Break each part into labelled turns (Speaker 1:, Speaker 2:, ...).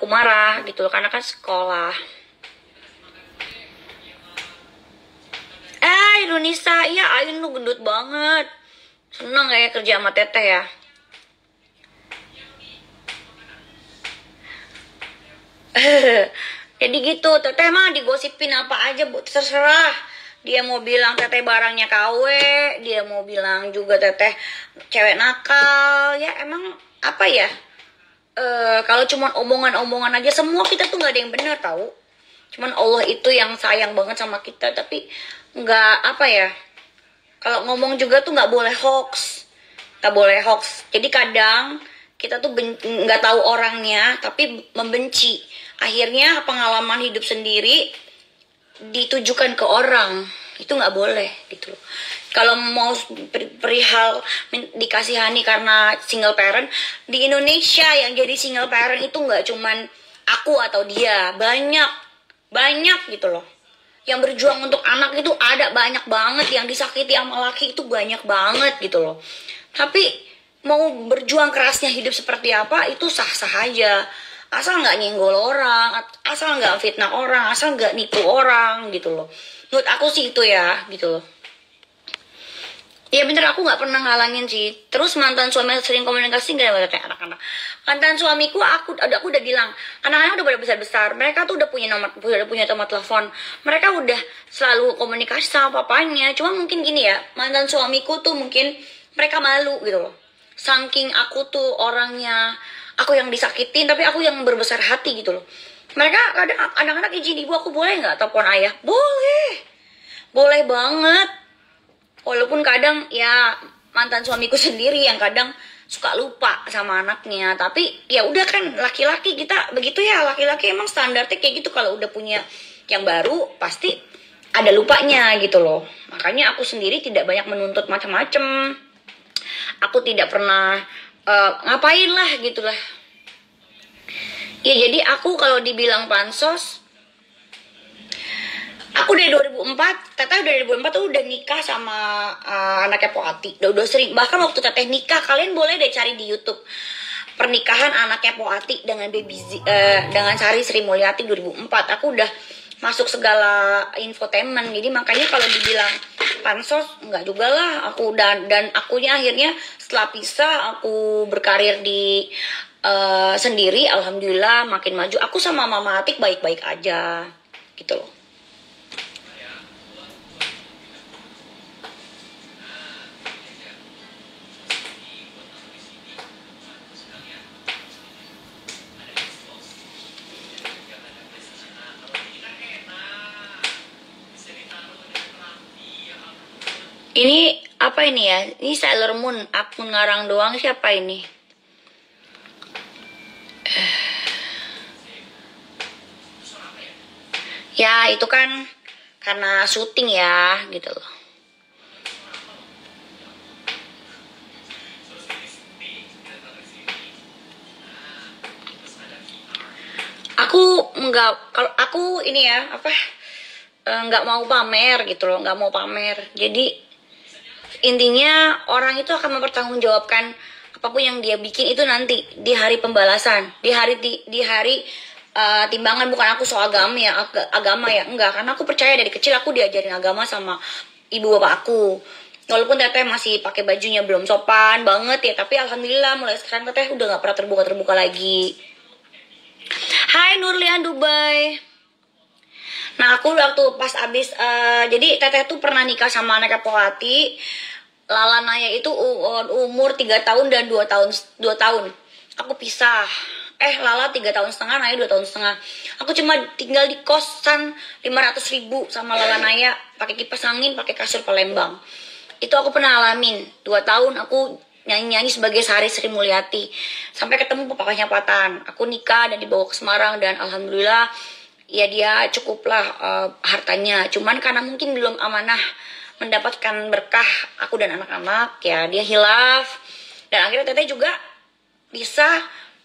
Speaker 1: aku marah gitu loh, karena kan sekolah. Indonesia, iya Ain lu gendut banget. Seneng kayak kerja sama Teteh ya. Jadi gitu, Teteh mah digosipin apa aja bu, terserah. Dia mau bilang Teteh barangnya KW, dia mau bilang juga Teteh cewek nakal. Ya emang apa ya? Kalau cuma omongan-omongan aja, semua kita tuh nggak ada yang benar tahu. Cuman Allah itu yang sayang banget sama kita, tapi nggak apa ya? Kalau ngomong juga tuh nggak boleh hoax, nggak boleh hoax. Jadi kadang kita tuh nggak tahu orangnya, tapi membenci. Akhirnya pengalaman hidup sendiri ditujukan ke orang, itu nggak boleh gitu loh. Kalau mau perihal dikasihani karena single parent, di Indonesia yang jadi single parent itu nggak cuman aku atau dia, banyak gitu loh. Yang berjuang untuk anak itu ada banyak banget, yang disakiti sama laki itu banyak banget gitu loh. Tapi mau berjuang kerasnya hidup seperti apa itu sah-sah aja, asal nggak nyenggol orang, asal nggak fitnah orang, asal nggak nipu orang gitu loh. Menurut aku sih itu ya gitu loh. Ya bener, aku nggak pernah ngalangin sih. Terus mantan suami sering komunikasi nggak sama kayak anak-anak. Mantan suamiku aku udah bilang, anak-anak udah pada besar-besar. Mereka tuh udah punya nomor telepon. Mereka udah selalu komunikasi sama papanya. Cuma mungkin gini ya, mantan suamiku tuh mungkin mereka malu gitu loh. Saking aku tuh orangnya, aku yang disakitin tapi aku yang berbesar hati gitu loh. Mereka kadang anak-anak izin, ibu aku boleh nggak telepon ayah? Boleh banget. Walaupun kadang ya mantan suamiku sendiri yang kadang suka lupa sama anaknya, tapi ya udah kan laki-laki kita begitu ya, laki-laki emang standarnya kayak gitu. Kalau udah punya yang baru pasti ada lupanya gitu loh. Makanya aku sendiri tidak banyak menuntut macam-macam. Aku tidak pernah ngapain lah gitulah. Ya jadi aku kalau dibilang pansos, aku dari 2004, Teteh dari 2004 tuh udah nikah sama anaknya Poati. Udah sering, bahkan waktu Teteh nikah, kalian boleh deh cari di YouTube. Pernikahan anaknya Poati dengan dengan Sari Sri Mulyati 2004. Aku udah masuk segala infotainment. Jadi makanya kalau dibilang pansos, enggak juga lah. Aku dan akunya akhirnya setelah pisah, aku berkarir di sendiri. Alhamdulillah makin maju. Aku sama Mama Atik baik-baik aja gitu loh. Ini apa ini ya? Ini Sailor Moon, akun ngarang doang, siapa ini? Ya itu kan karena syuting ya gitu loh. Kalau aku ini ya apa, nggak mau pamer gitu loh, nggak mau pamer. Jadi intinya orang itu akan mempertanggungjawabkan apapun yang dia bikin itu nanti di hari pembalasan, di hari timbangan. Bukan aku soal agama ya enggak, karena aku percaya dari kecil aku diajarin agama sama ibu bapak aku. Walaupun Teteh masih pakai bajunya belum sopan banget ya, tapi alhamdulillah mulai sekarang Teteh udah nggak pernah terbuka lagi. Hai Nurlian Dubai. Nah aku waktu pas abis jadi Teteh tuh pernah nikah sama anaknya Poati. Lala Naya itu umur 3 tahun dan 2 tahun. Aku pisah. Lala 3 tahun setengah, Naya 2 tahun setengah. Aku cuma tinggal di kosan 500.000 sama Lala Naya, pakai kipas angin, pakai kasur Palembang. Itu aku pernah alamin. 2 tahun aku nyanyi sebagai Sari Sri Mulyati. Sampai ketemu papanya Patan. Aku nikah dan dibawa ke Semarang dan alhamdulillah ya dia cukuplah hartanya. Cuman karena mungkin belum amanah mendapatkan berkah aku dan anak-anak, ya dia hilaf. Dan akhirnya Teteh juga bisa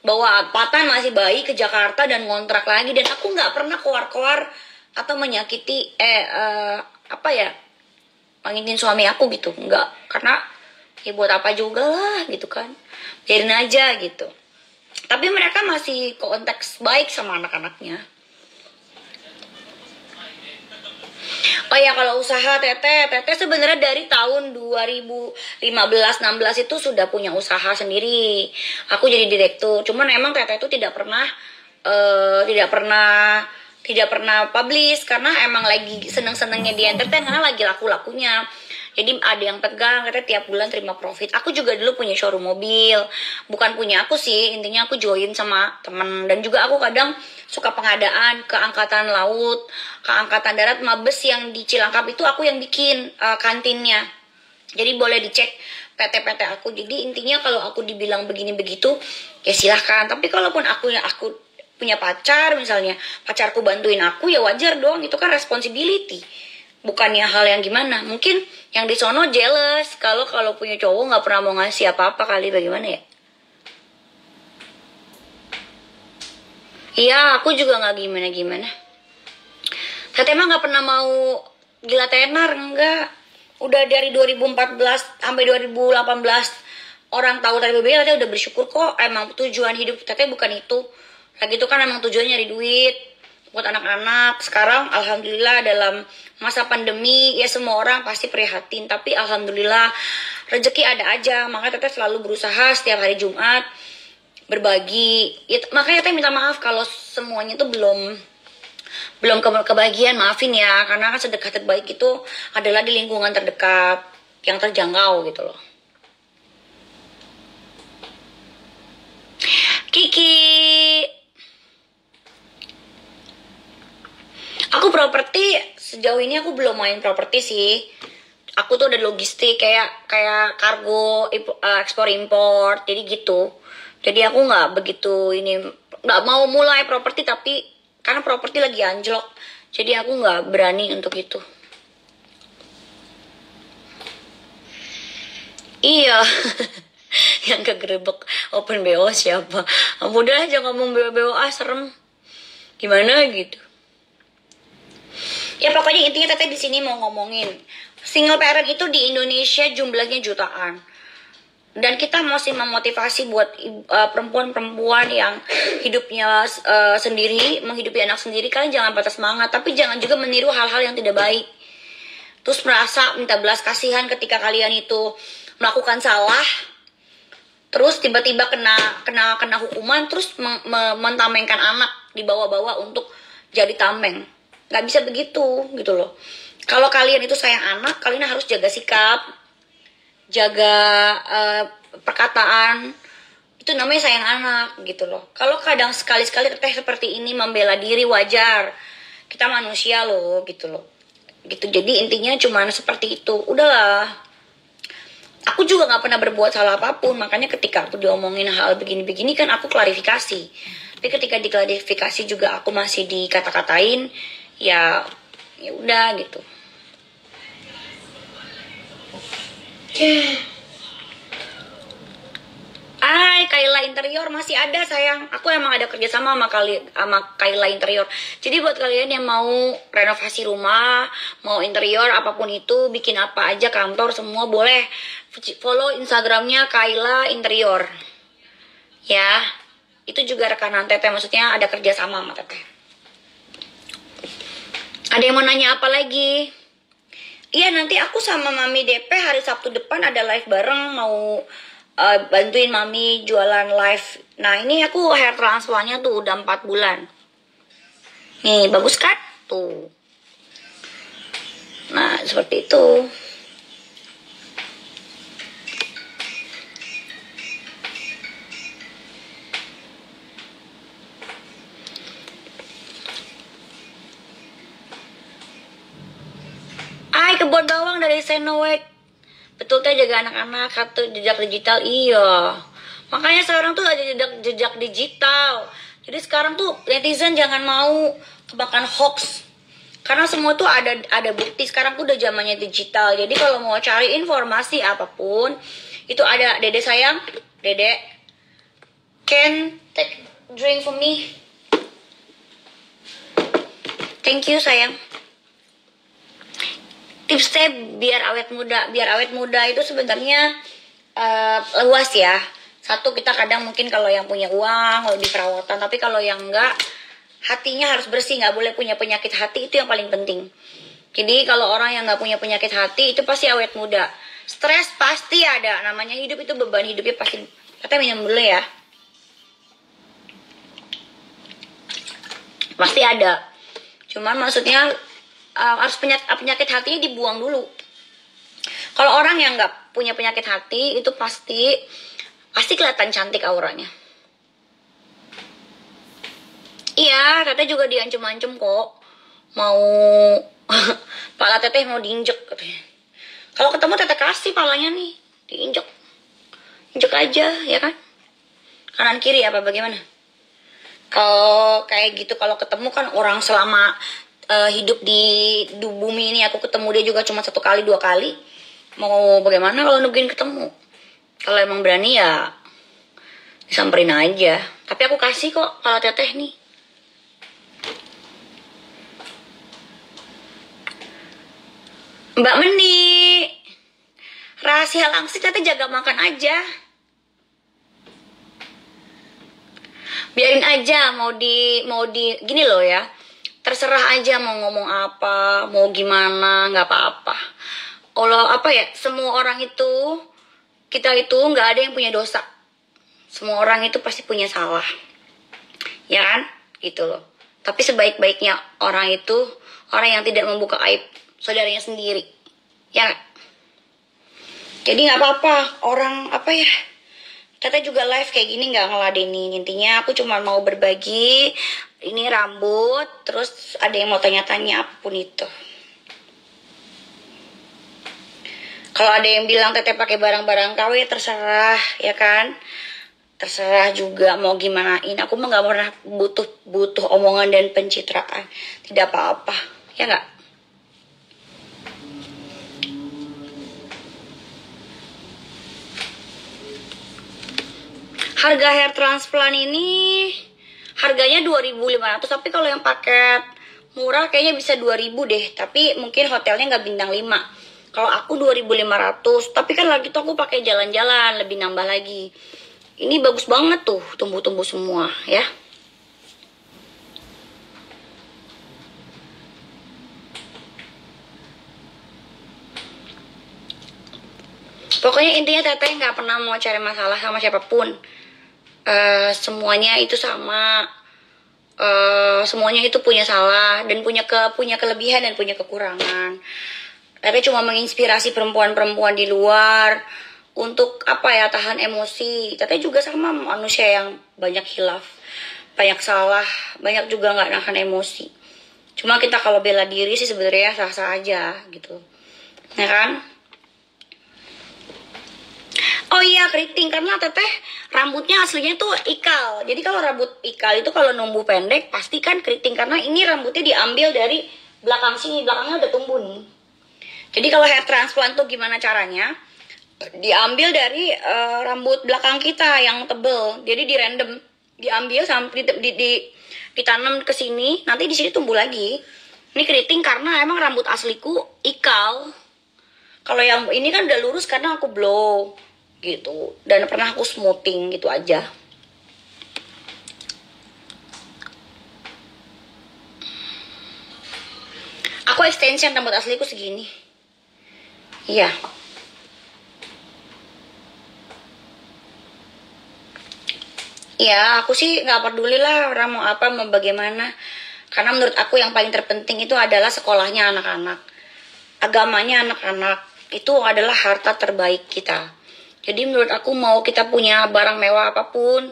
Speaker 1: bawa Patan masih bayi ke Jakarta dan ngontrak lagi. Dan aku nggak pernah keluar-keluar atau menyakiti mengintin suami aku gitu, nggak. Karena ya buat apa juga lah gitu kan, biarin aja gitu. Tapi mereka masih konteks baik sama anak-anaknya. Oh ya, kalau usaha Teteh sebenarnya dari tahun 2015-16 itu sudah punya usaha sendiri. Aku jadi direktur. Cuman emang Teteh itu tidak pernah tidak pernah publish karena emang lagi seneng-senengnya di entertain, karena lagi laku-lakunya. Jadi ada yang pegang, katanya tiap bulan terima profit. Aku juga dulu punya showroom mobil. Bukan punya aku sih, intinya aku join sama temen. Dan juga aku kadang suka pengadaan ke Angkatan Laut, ke Angkatan Darat, Mabes yang di Cilangkap itu aku yang bikin kantinnya. Jadi boleh dicek PT-PT aku. Jadi intinya kalau aku dibilang begini begitu, ya silahkan. Tapi kalaupun aku punya pacar misalnya, pacarku bantuin aku, ya wajar dong, itu kan responsibility. Bukannya hal yang gimana. Mungkin yang di sono jealous kalau punya cowok nggak pernah mau ngasih apa-apa kali, bagaimana ya? Iya, aku juga nggak gimana-gimana. Teteh mah nggak pernah mau gila tenar, enggak. Udah dari 2014 sampai 2018 orang tahu Teteh BBL, Teteh udah bersyukur kok. Emang tujuan hidup Teteh bukan itu. Lagi itu kan emang tujuannya nyari duit buat anak-anak. Sekarang alhamdulillah dalam masa pandemi ya semua orang pasti prihatin, tapi alhamdulillah rezeki ada aja. Makanya Teteh selalu berusaha setiap hari Jumat berbagi ya, makanya Teteh minta maaf kalau semuanya tuh belum kebagian, maafin ya, karena kan sedekah terbaik itu adalah di lingkungan terdekat yang terjangkau gitu loh. Kiki, aku properti sejauh ini aku belum main properti sih. Aku tuh ada logistik kayak kargo, ekspor impor, jadi gitu. Jadi aku nggak begitu nggak mau mulai properti, tapi karena properti lagi anjlok, jadi aku nggak berani untuk itu. Iya. Yang kegerebek open BO siapa? Udah aja ngomong BO serem. Gimana gitu. Ya pokoknya intinya Teteh di sini mau ngomongin single parent itu di Indonesia jumlahnya jutaan. Dan kita masih memotivasi buat perempuan-perempuan yang hidupnya sendiri, menghidupi anak sendiri. Kalian jangan patah semangat, tapi jangan juga meniru hal-hal yang tidak baik. Terus merasa minta belas kasihan ketika kalian itu melakukan salah, terus tiba-tiba kena hukuman, terus mentamengkan anak, dibawa-bawa untuk jadi tameng. Nggak bisa begitu gitu loh. Kalau kalian itu sayang anak, kalian harus jaga sikap, jaga perkataan. Itu namanya sayang anak gitu loh. Kalau kadang sekali-sekali Teteh seperti ini membela diri, wajar. Kita manusia loh gitu loh. Gitu. Jadi intinya cuma seperti itu. Udahlah. Aku juga gak pernah berbuat salah apapun. Makanya ketika aku diomongin hal begini-begini kan aku klarifikasi. Tapi ketika diklarifikasi juga aku masih dikata-katain, ya udah gitu. Kaila Interior masih ada sayang. Aku emang ada kerjasama sama Kaila Interior. Jadi buat kalian yang mau renovasi rumah, mau interior apapun itu, bikin apa aja, kantor semua boleh. Follow Instagramnya Kaila Interior. Ya, itu juga rekanan Teteh. Maksudnya ada kerjasama sama Teteh. Ada yang mau nanya apa lagi? Iya, nanti aku sama Mami DP hari Sabtu depan ada live bareng, mau bantuin Mami jualan live. Nah ini aku hair transplantnya tuh udah 4 bulan. Nih bagus kan? Tuh. Nah seperti itu. Kebun bawang dari Senowek. Betul teh, jaga anak-anak, satu jejak digital. Iya, makanya sekarang tuh ada jejak digital. Jadi sekarang tuh netizen jangan mau kemakan hoax, karena semua tuh ada bukti. Sekarang tuh udah zamannya digital. Jadi kalau mau cari informasi apapun itu ada. Dede sayang, Dede can take drink for me, thank you sayang. Tipsnya biar awet muda itu sebenarnya luas ya. Satu, kita kadang mungkin kalau yang punya uang kalau di perawatan, tapi kalau yang enggak, hatinya harus bersih, nggak boleh punya penyakit hati, itu yang paling penting. Jadi kalau orang yang nggak punya penyakit hati itu pasti awet muda. Stres pasti ada, namanya hidup itu beban hidupnya pasti. Kita minum dulu ya. Pasti ada. Cuman maksudnya harus penyakit hatinya dibuang dulu. Kalau orang yang nggak punya penyakit hati itu pasti kelihatan cantik auranya. Iya, teteh juga diancem-ancem kok. Mau pala teteh mau diinjek katanya. Kalau ketemu teteh kasih palanya nih, diinjek. Injek aja, ya kan? Kanan kiri apa bagaimana? Kalau kayak gitu, kalau ketemu kan orang selama hidup di bumi ini, aku ketemu dia juga cuma 1 kali 2 kali. Mau bagaimana kalau nungguin ketemu? Kalau emang berani ya disamperin aja. Tapi aku kasih kok kalau teteh nih. Mbak Meni, rahasia langsing teteh jaga makan aja. Biarin aja, mau di gini loh ya, terserah aja mau ngomong apa, mau gimana, nggak apa-apa. Allah apa ya, semua orang itu, kita itu nggak ada yang punya dosa. Semua orang itu pasti punya salah, ya kan, gitu loh. Tapi sebaik-baiknya orang itu orang yang tidak membuka aib saudaranya sendiri, ya. Jadi nggak apa-apa orang apa ya, Teteh juga live kayak gini nggak ngeladenin. Intinya aku cuma mau berbagi. Ini rambut, terus ada yang mau tanya-tanya apapun itu. Kalau ada yang bilang Teteh pakai barang-barang KW, terserah, ya kan? Terserah juga mau gimanain. Aku mah nggak pernah butuh omongan dan pencitraan. Tidak apa-apa, ya nggak? Harga hair transplant ini harganya 2.500, tapi kalau yang paket murah kayaknya bisa 2.000 deh. Tapi mungkin hotelnya nggak bintang 5. Kalau aku 2.500, tapi kan lagi tuh aku pakai jalan-jalan, lebih nambah lagi. Ini bagus banget tuh, tumbuh-tumbuh semua ya. Pokoknya intinya Teteh nggak pernah mau cari masalah sama siapapun. Semuanya itu sama, semuanya itu punya salah dan punya kelebihan dan punya kekurangan. Teteh cuma menginspirasi perempuan-perempuan di luar untuk apa ya, tahan emosi. Teteh juga sama manusia yang banyak hilaf, banyak salah, banyak juga nggak nahan emosi. Cuma kita kalau bela diri sih sebenarnya sah-sah aja gitu, ya kan? Oh iya, keriting, karena Teteh rambutnya aslinya tuh ikal. Jadi kalau rambut ikal itu kalau numbuh pendek pasti kan keriting, karena ini rambutnya diambil dari belakang sini, belakangnya udah tumbuh nih. Jadi kalau hair transplant tuh gimana caranya? Diambil dari rambut belakang kita yang tebel. Jadi di random diambil sampai ditanam ke sini, nanti di sini tumbuh lagi. Ini keriting karena emang rambut asliku ikal. Kalau yang ini kan udah lurus karena aku blow gitu, dan pernah aku smoothing gitu aja. Aku extension rambut asliku segini. Iya. Ya, aku sih nggak peduli lah orang mau apa, mau bagaimana. Karena menurut aku yang paling terpenting itu adalah sekolahnya anak-anak, agamanya anak-anak. Itu adalah harta terbaik kita. Jadi menurut aku mau kita punya barang mewah apapun,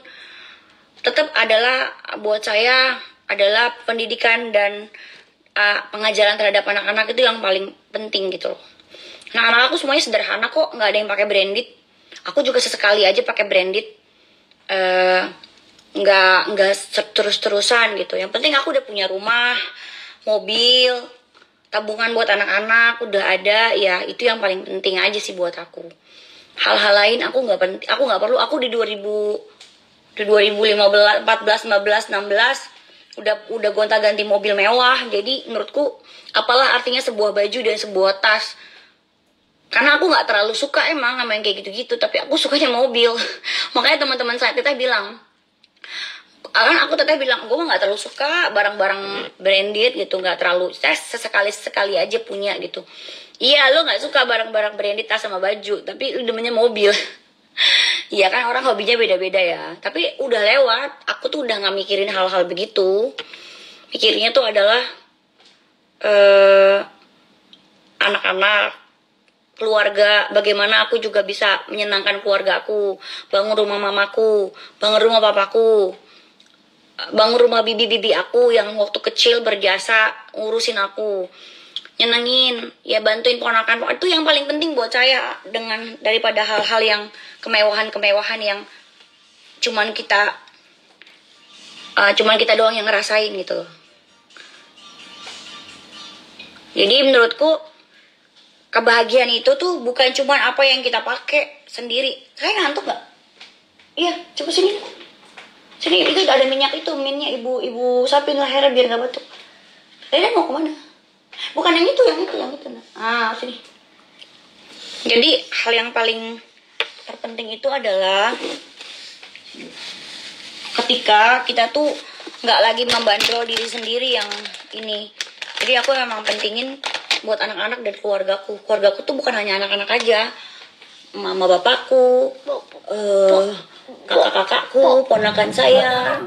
Speaker 1: tetap adalah buat saya adalah pendidikan dan pengajaran terhadap anak-anak itu yang paling penting gitu loh. Nah, anak aku semuanya sederhana kok, nggak ada yang pakai branded. Aku juga sesekali aja pakai branded, nggak terus-terusan gitu. Yang penting aku udah punya rumah, mobil, tabungan buat anak-anak udah ada, ya itu yang paling penting aja sih buat aku. Hal-hal lain aku nggak penting, aku nggak perlu. Aku di 2015, 14, 15, 16 udah gonta-ganti mobil mewah. Jadi menurutku apalah artinya sebuah baju dan sebuah tas Karena aku nggak terlalu suka emang sama yang kayak gitu-gitu, tapi aku sukanya mobil. Makanya teman-teman saya teteh bilang, kan aku teteh bilang, gue nggak terlalu suka barang-barang branded gitu, nggak terlalu, saya sesekali aja punya gitu. Iya, lo nggak suka barang-barang branded tas sama baju, tapi lu demennya mobil. Iya kan, orang hobinya beda-beda ya. Tapi udah lewat, aku tuh udah nggak mikirin hal-hal begitu. Mikirnya tuh adalah anak-anak, keluarga, bagaimana aku juga bisa menyenangkan keluarga aku, bangun rumah mamaku, bangun rumah papaku, bangun rumah bibi-bibi aku yang waktu kecil berjasa ngurusin aku, nyenengin, ya bantuin ponakan. Itu yang paling penting buat saya, dengan daripada hal-hal yang kemewahan-kemewahan yang cuman kita doang yang ngerasain gitu. Jadi menurutku kebahagiaan itu tuh bukan cuma apa yang kita pakai sendiri. Saya ngantuk gak? Iya, coba sini. Sini, itu ada minyak itu, minyak ibu sapin lehernya biar gak batuk. Rena mau kemana? Bukan yang itu. Ah, sini. Jadi hal yang paling terpenting itu adalah ketika kita tuh nggak lagi membandrol diri sendiri yang ini. Jadi aku memang pentingin buat anak-anak dan keluargaku. Keluargaku tuh bukan hanya anak-anak aja, mama bapakku, kakak-kakakku, ponakan saya,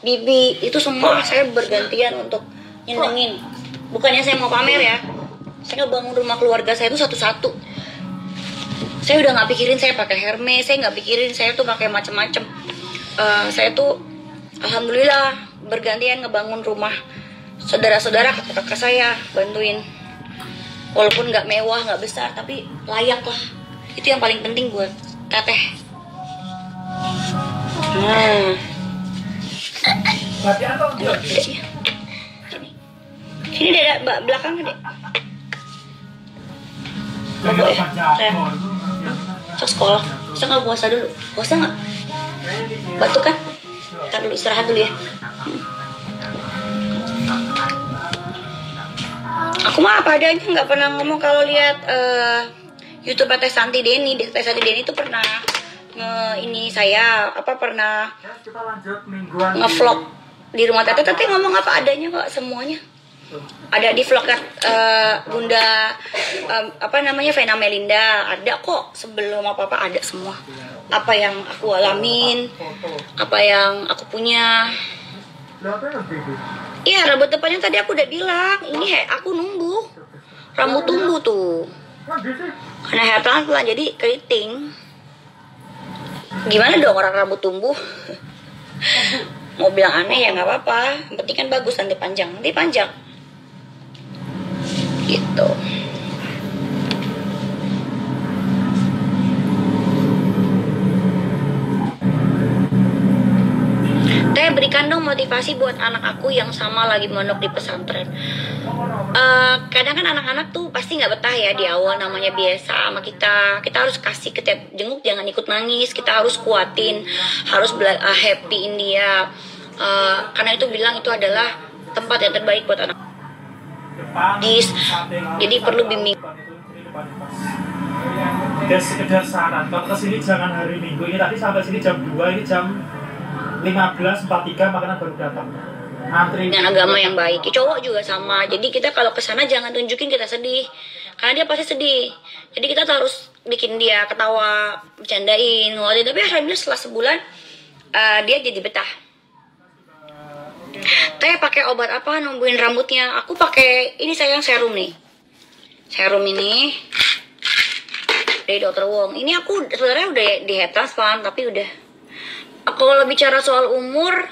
Speaker 1: bibi, itu semua saya bergantian untuk nyenengin. Bukannya saya mau pamer ya, saya ngebangun rumah keluarga saya itu satu-satu. Saya udah nggak pikirin saya pakai Hermes, saya nggak pikirin saya tuh pakai macem-macem. Saya tuh alhamdulillah bergantian ngebangun rumah saudara-saudara, kakak-kakak saya bantuin. Walaupun nggak mewah, nggak besar, tapi layak lah. Itu yang paling penting buat teteh. Sini deh, belakang deh. Sok sekolah. Bisa nggak puasa dulu? Puasa nggak? Batuk kan? Ntar dulu istirahat dulu ya. Aku mah apa adanya, nggak pernah ngomong. Kalau lihat YouTube Teh Santi Deni, Teh Santi Deni itu pernah pernah ngevlog di rumah Teteh ngomong apa adanya kok semuanya. Ada di vlognya Bunda Vena Melinda, ada kok. Sebelum apa ada semua. Apa yang aku alamin, apa yang aku punya. Iya, rambut depannya tadi aku udah bilang, ini aku numbuh. Rambut tumbuh tuh. Karena hair transplant jadi keriting. Gimana dong orang rambut tumbuh? Mau bilang aneh ya nggak apa-apa. Yang penting kan bagus, nanti panjang. Gitu. Teh, berikan dong motivasi buat anak aku yang sama lagi mondok di pesantren. Kadang kan anak-anak tuh pasti nggak betah ya di awal, namanya biasa sama kita. Kita harus kasih ketiap jenguk, jangan ikut nangis. Kita harus kuatin, harus happyin dia. Karena itu bilang itu adalah tempat yang terbaik buat anak. Jadi perlu bimbing.
Speaker 2: Dan sekedar saran, kalau kesini jangan hari Minggu ini, tadi sampai sini jam 2, ini jam 15.43 makanan baru datang. Antri
Speaker 1: dengan agama yang baik. Cowok juga sama. Jadi kita kalau kesana jangan tunjukin kita sedih, karena dia pasti sedih. Jadi kita harus bikin dia ketawa, bercandain, ngobrolin. Tapi alhamdulillah setelah sebulan dia jadi betah. Teh pakai obat apa numbuhin rambutnya? Aku pakai ini sayang, serum nih. Serum ini dari Dokter Wong. Ini aku sebenarnya udah di hair transplant, tapi udah. Kalau bicara soal umur,